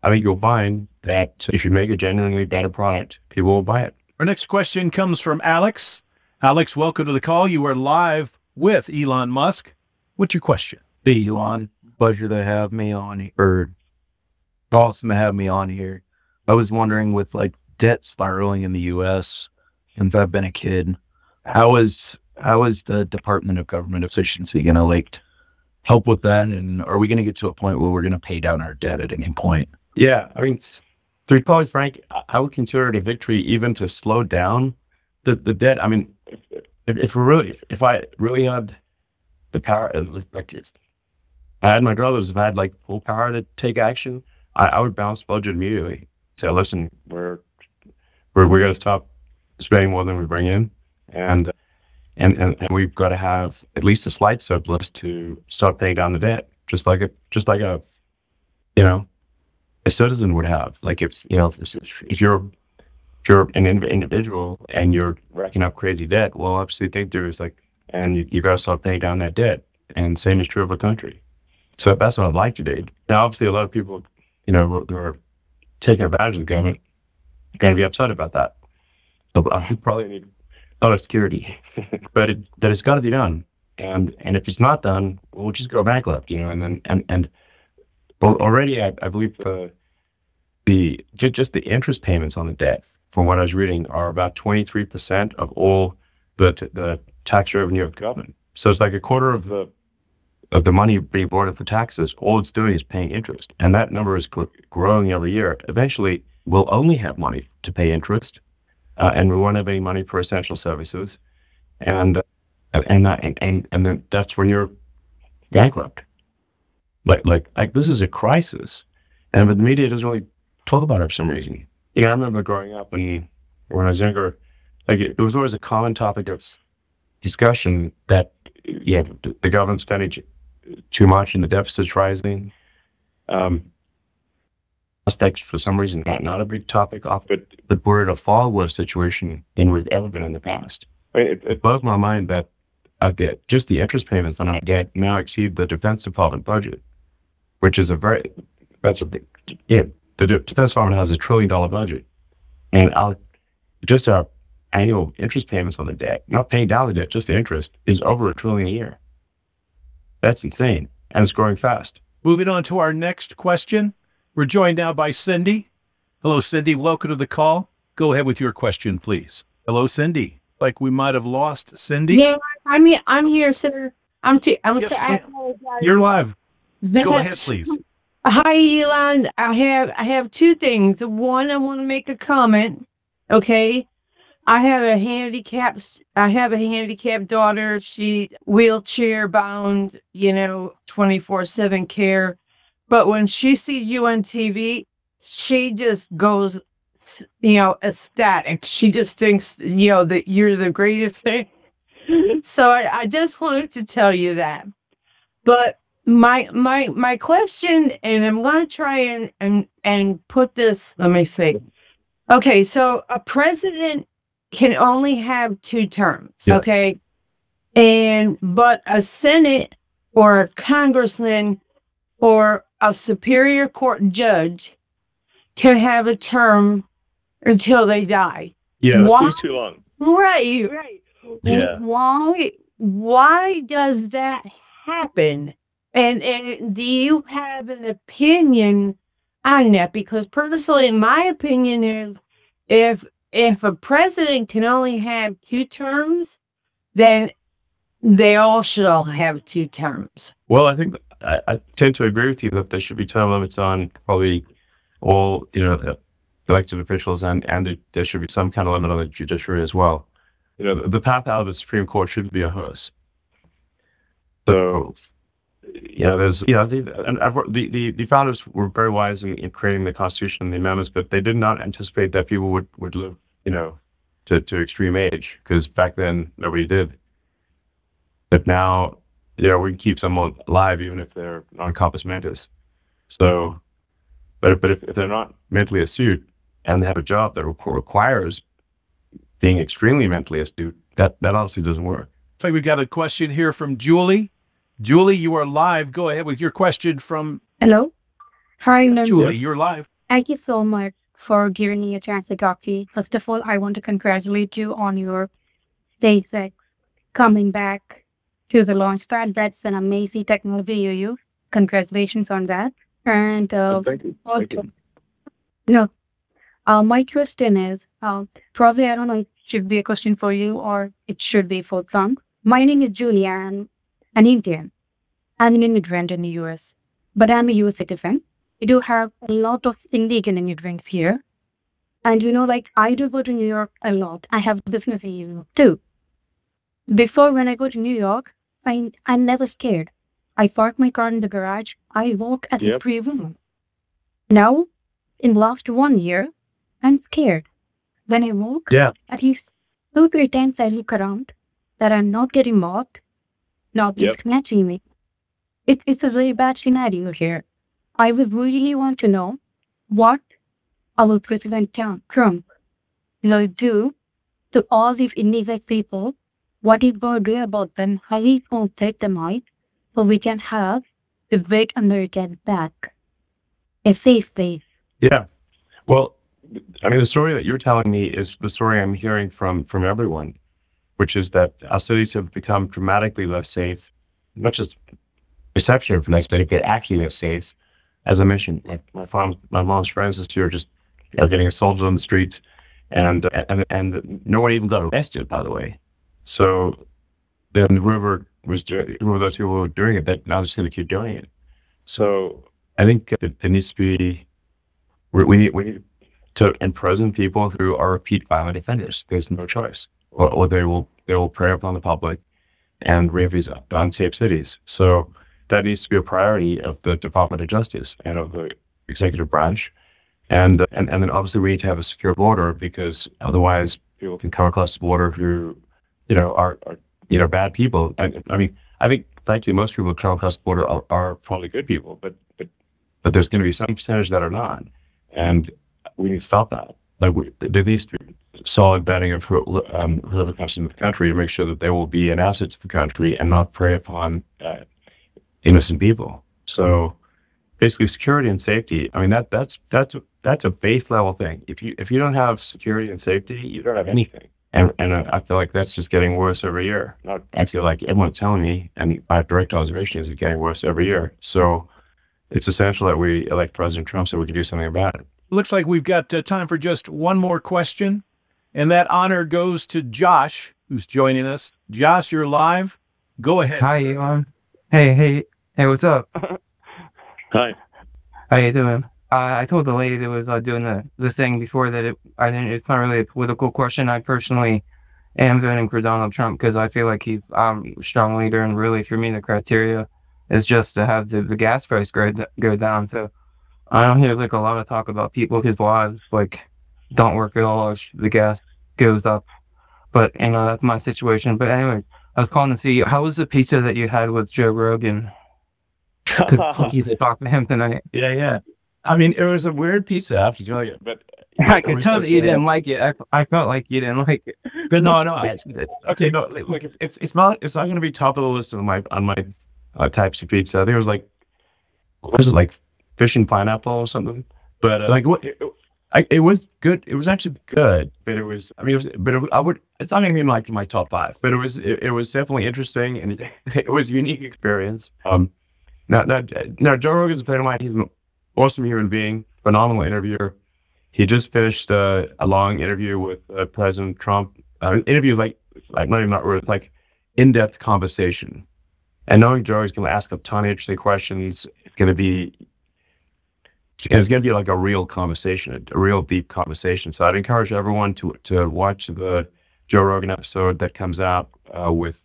I think you'll find that if you make a genuinely better product, people will buy it. Our next question comes from Alex. Alex, welcome to the call. You are live with Elon Musk. What's your question? Hey, Elon. Pleasure to have me on, or awesome to have me on here. I was wondering, with debt spiraling in the U.S., and if I've been a kid, how is the Department of Government Efficiency going to help with that? And are we going to get to a point where we're going to pay down our debt at any point? Yeah, I mean, to be quite frank, I would consider it a victory even to slow down the debt. I mean, if I really had the power, I had my brothers, if I had full power to take action, I would balance budget immediately. Say, listen, we're going to stop spending more than we bring in, and we've got to have at least a slight surplus to start paying down the debt, just like a citizen would have. If you're an individual and you're racking up crazy debt, well, obviously think there's and you got to start paying down that debt, and same is true of a country. So that's what I'd like to do. Now, obviously, a lot of people, who are taking advantage of the government, are going to be upset about that. So I think probably need a lot of security, but it's got to be done. And if it's not done, we'll just go bankrupt, and well, already I believe just the interest payments on the debt, from what I was reading, are about 23% of all the tax revenue of the government. So it's like a quarter of the money being brought for taxes. All it's doing is paying interest, and that number is growing every year. Eventually, we'll only have money to pay interest, and we won't have any money for essential services, and then that's when you're bankrupt. Like this is a crisis, and the media doesn't really talk about it for some reason. I remember growing up when I was younger, it was always a common topic of, discussion that, yeah, the government's spending too much and the deficit's rising. That's for some reason not a big topic, but we're in a far worse situation than we've ever been in the past. I mean, it blows my mind that just the interest payments on our debt now exceed the Defense Department budget, which is the Defense Department has $1 trillion budget, and just our annual interest payments on the debt, not paying down the debt, just the interest, is over $1 trillion a year. That's insane, and it's growing fast. Moving on to our next question. We're joined now by Cindy. Hello, Cindy. Welcome to the call. Go ahead with your question, please. Hello, Cindy. Like we might have lost Cindy. Yeah, I'm here, sir. You're live. Go ahead, please. Hi, Elon. I have two things. One, I want to make a comment. Okay. I have a handicapped daughter. She wheelchair bound, 24/7 care. But when she sees you on TV, she just goes, ecstatic. She just thinks, that you're the greatest thing. So I just wanted to tell you that. But my question, and I'm going to try and put this, let me see. Okay, so a president can only have 2 terms, okay? But a Senate or a congressman or a Superior Court judge can have a term until they die. Yeah, it's too long. Right. Yeah. Why does that happen? And do you have an opinion on that? Because personally, my opinion is if a president can only have 2 terms, then they all should all have 2 terms. Well, I think I tend to agree with you that there should be term limits on probably all, the elected officials, and there should be some kind of limit on the judiciary as well. The path out of the Supreme Court shouldn't be a hearse. So, the founders were very wise in creating the Constitution and the amendments, but they did not anticipate that people would live, to extreme age, because back then nobody did. But now, we can keep someone alive even if they're non-compos mentis. So, but if they're not mentally astute and they have a job that requires being extremely mentally astute, that obviously doesn't work. So we've got a question here from Julie. Julie, you are live. Go ahead with your question from... Hello. Hi, Julie, you're live. Thank you so much for giving me a chance to talk to you. First of all, I want to congratulate you on your SpaceX coming back to the launch pad. That's an amazing technology you use. Congratulations on that. And thank you. My question is, probably, I don't know, it should be a question for you or it should be for Trump. My name is Julia, and an Indian. I'm an immigrant in the US, but I'm a US citizen. We do have a lot of illegal immigrants here. And I do go to New York a lot. I have business in New York too. Before, when I go to New York, I'm never scared. I park my car in the garage. I walk at a free room. Now, in the last 1 year, I'm scared. When I walk, at least 2-3 times I look around that I'm not getting mobbed, not snatching me. It's a very bad scenario here. I would really want to know what our President Trump will do to all these illegal people, what he will do about them, how he will take them out, so we can have the big American back. A safe place. Yeah. Well, I mean, the story that you're telling me is the story I'm hearing from everyone, which is that our cities have become dramatically less safe, not just perception of less, but it actually less safe. As I mentioned, like my mom's friends this year just getting assaulted on the streets, and no one even got arrested, by the way. So then whoever those people were doing it, but now they're just going to keep doing it. So I think there needs to be we need to imprison people who are repeat violent offenders. There's no choice, or they will prey upon the public and rape these unsafe cities. So that needs to be a priority of the Department of Justice and of the executive branch, and then obviously we need to have a secure border, because otherwise people can come across the border who are bad people. I mean, I think thankfully most people across the border are probably good people, but there's going to be some percentage that are not, and we need to stop that. Like there needs to be solid vetting of whoever comes into the country to make sure that they will be an asset to the country and not prey upon innocent people. So basically, security and safety. I mean, that's a base level thing. If you don't have security and safety, you don't have anything. And I feel like that's just getting worse every year. I feel like everyone's telling me, and my direct observation is it's getting worse every year. So it's essential that we elect President Trump so we can do something about it. Looks like we've got time for just one more question, and that honor goes to Josh, who's joining us. Josh, you're live. Go ahead. Hi, Elon. Hey, what's up? Hi. How you doing? I told the lady that was doing the thing before that it's not really a political question. I personally am voting for Donald Trump because I feel like he's a strong leader, and really, for me, the criteria is just to have the gas price go down. So I don't hear like a lot of talk about people whose lives like don't work at all as the gas goes up. But that's my situation. But anyway, I was calling to see how was the pizza that you had with Joe Rogan? Could you talk to him tonight? Yeah. I mean, it was a weird pizza, I have to tell you. But I could tell that you didn't like it. I felt like you didn't like it. But no. Okay, no. Like, it's not going to be top of the list on my types of pizza. I think it was like, what is it, like fish and pineapple or something? But like what? It was good. It was actually good. But it was. I mean, it's not even like my top 5. But it was definitely interesting, and it was a unique experience. Now Joe Rogan's a friend of mine. He's an awesome human being, phenomenal interviewer. He just finished a long interview with President Trump. Interview like not in-depth conversation. And knowing Joe is going to ask a ton of interesting questions, it's going to be like a real conversation, a real deep conversation. So I'd encourage everyone to watch the Joe Rogan episode that comes out with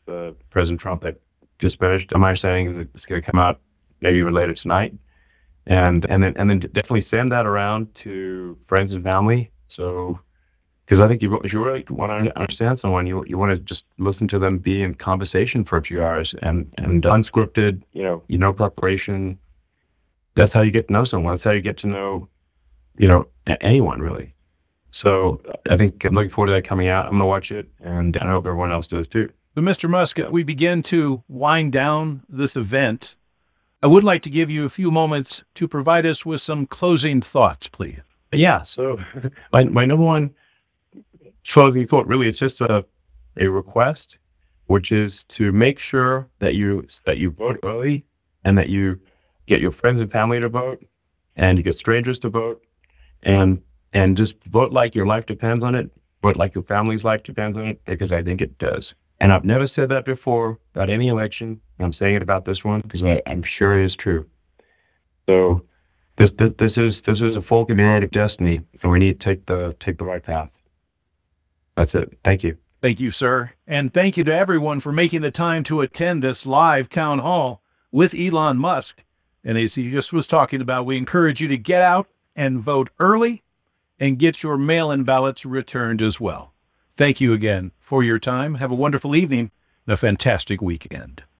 President Trump that just finished. My understanding is that it's going to come out maybe even later tonight. And then definitely send that around to friends and family. So, because I think you really want to understand someone, you want to just listen to them be in conversation for a few hours and unscripted, preparation. That's how you get to know someone. That's how you get to know, anyone really. So I think I'm looking forward to that coming out. I'm going to watch it, and I hope everyone else does too. So, Mr. Musk, we begin to wind down this event. I would like to give you a few moments to provide us with some closing thoughts, please. Yeah. So my number one closing thought, really, it's just a request, which is to make sure that you vote early, and that you get your friends and family to vote, and you get strangers to vote, and just vote like your life depends on it, vote like your family's life depends on it, because I think it does. And I've never said that before about any election. I'm saying it about this one because I'm sure it is true. So this is a full command of destiny, and we need to take the right path. That's it. Thank you. Thank you, sir. And thank you to everyone for making the time to attend this live town hall with Elon Musk. And as he just was talking about, we encourage you to get out and vote early and get your mail-in ballots returned as well. Thank you again for your time. Have a wonderful evening and a fantastic weekend.